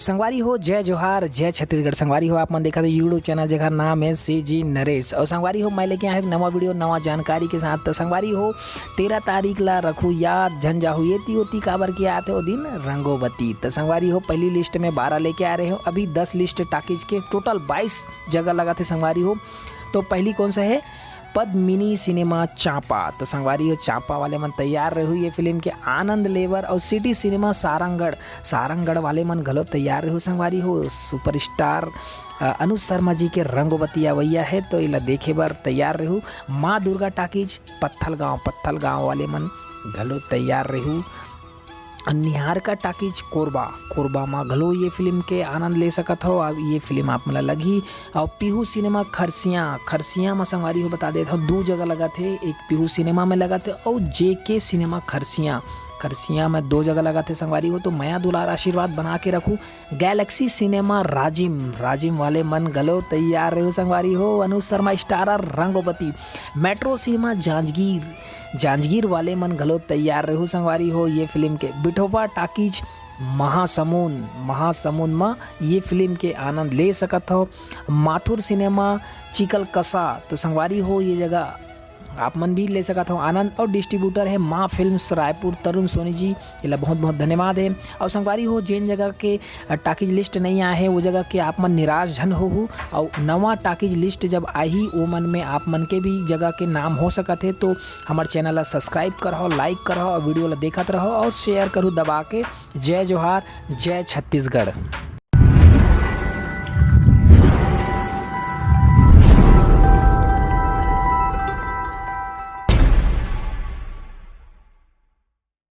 संगवारी हो जय जोहार जय छत्तीसगढ़। संगवारी हो आप मन देखा तो यूट्यूब चैनल जेकर नाम है CG नरेश। और संगवारी हो मैं लेके आया एक नवा वीडियो नवा जानकारी के साथ। तो संगवारी हो 13 तारीख ला रखू याद झंझाहू येती होती काबर के आते हो दिन रंगोबती। तो संगवारी हो पहली लिस्ट में 12 लेके आ रहे हो, अभी 10 लिस्ट टाकीज के टोटल 22 जगह लगा थे संगवारी हो। तो पहली कौन सा है पद्मिनी सिनेमा चांपा। तो संगवारी हो चांपा वाले मन तैयार रहे ये फिल्म के आनंद लेवर। और सिटी सिनेमा सारंगढ़ वाले मन घलो तैयार रहे संगवारी हो। सुपरस्टार अनुज शर्मा जी के रंगोबती आवैया है तो इला देखे बर तैयार रहू। माँ दुर्गा टाकीज पत्थल गाँव वाले मन घलो तैयार रहू। निहार का टाकीज कोरबा में घलो ये फिल्म के आनंद ले सकत हो। अब ये फिल्म आप मला लगी। और पीहू सिनेमा खरसिया में संगवारी हो बता देता हूँ 2 जगह लगा थे, एक पीहू सिनेमा में लगा थे और JK सिनेमा खरसिया में 2 जगह लगा थे संगवारी हो। तो मया दुलार आशीर्वाद बना के रखूँ। गैलेक्सी सिनेमा राजिम वाले मन गलो तैयार रहे संगवारी हो। Anuj Sharma starrer Rangopati. Metro cinema Janjgir वाले मन घलो तैयार रहो संगवारी हो ये फिल्म के। बिठोबा टाकीज महासमुंद में ये फिल्म के आनंद ले सकत हो। माथुर सिनेमा चिकल कसा। तो संगवारी हो ये जगह आप मन भी ले सकत हो आनंद। और डिस्ट्रीब्यूटर है माँ फिल्म्स रायपुर तरुण सोनी जी, इला बहुत बहुत धन्यवाद है। और संगवारी हो जिन जगह के टाकीज लिस्ट नहीं आए हैं वो जगह के आप मन निराश झन हो। और नवा टाकीज लिस्ट जब आई वो मन में आप मन के भी जगह के नाम हो सकत है। तो हमारे चैनल ला सब्सक्राइब करहो, लाइक करहो और वीडियो ला देखत रहो और शेयर करो दबा के। जय जोहार जय छत्तीसगढ़।